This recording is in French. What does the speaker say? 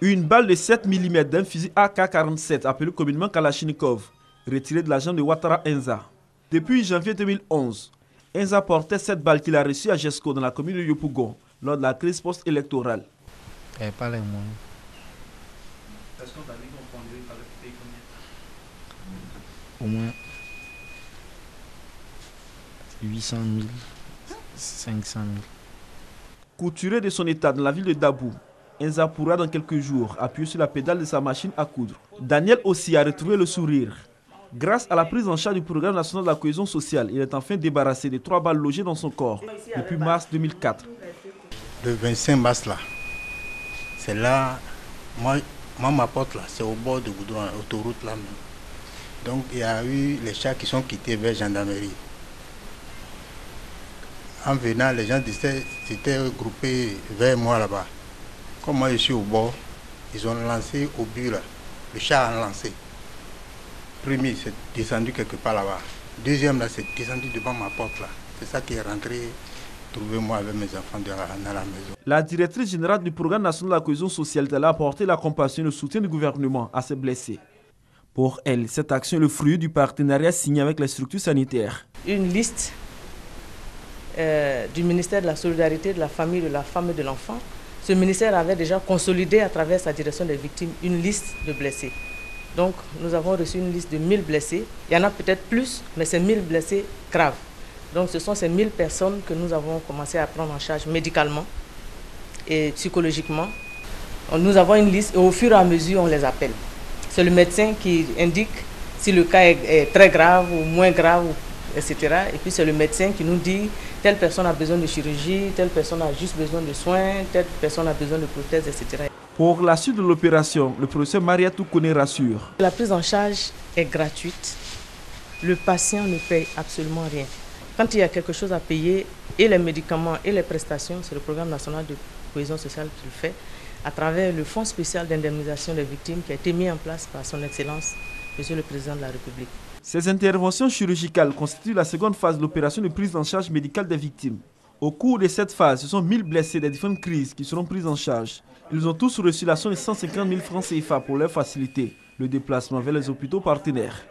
Une balle de 7 mm d'un fusil AK-47 appelé communément Kalachnikov, retiré de la jambe de Ouattara Enza. Depuis janvier 2011, Enza portait cette balle qu'il a reçue à Jesco dans la commune de Yopougon lors de la crise post-électorale. Pas les moyens. Est-ce qu'on t'a dit qu'on prendrait payer combien? Au moins 800 000, 500 000. Couturé de son état dans la ville de Dabou, Enza pourra dans quelques jours appuyer sur la pédale de sa machine à coudre. Daniel aussi a retrouvé le sourire. Grâce à la prise en charge du programme national de la cohésion sociale, il est enfin débarrassé des 3 balles logées dans son corps depuis mars 2004. Le 25 mars là, c'est là, moi ma porte là, c'est au bord de Goudron, autoroute là même. Donc il y a eu les chars qui sont quittés vers gendarmerie. En venant, les gens s'étaient regroupés vers moi là-bas. Comme moi je suis au bord, ils ont lancé au but là. Le char a lancé. Premier, c'est descendu quelque part là-bas. Deuxième là, c'est descendu devant ma porte là. C'est ça qui est rentré, trouver moi avec mes enfants dans la maison. La directrice générale du programme national de la cohésion sociale a apporté la compassion et le soutien du gouvernement à ces blessés. Pour elle, cette action est le fruit du partenariat signé avec les structures sanitaires. Une liste du ministère de la Solidarité, de la Famille, de la Femme et de l'Enfant. Ce ministère avait déjà consolidé à travers sa direction des victimes une liste de blessés. Donc nous avons reçu une liste de 1000 blessés. Il y en a peut-être plus, mais c'est 1000 blessés graves. Donc ce sont ces 1000 personnes que nous avons commencé à prendre en charge médicalement et psychologiquement. Nous avons une liste et au fur et à mesure on les appelle. C'est le médecin qui indique si le cas est très grave ou moins grave, etc. Et puis c'est le médecin qui nous dit telle personne a besoin de chirurgie, telle personne a juste besoin de soins, telle personne a besoin de prothèses, etc. Pour la suite de l'opération, le professeur Mariatou Kone rassure. La prise en charge est gratuite. Le patient ne paye absolument rien. Quand il y a quelque chose à payer, et les médicaments et les prestations, c'est le programme national de cohésion sociale qui le fait, à travers le fonds spécial d'indemnisation des victimes qui a été mis en place par son Excellence, Monsieur le Président de la République. Ces interventions chirurgicales constituent la seconde phase de l'opération de prise en charge médicale des victimes. Au cours de cette phase, ce sont 1000 blessés des différentes crises qui seront pris en charge. Ils ont tous reçu la somme de 150 000 francs CFA pour leur faciliter le déplacement vers les hôpitaux partenaires.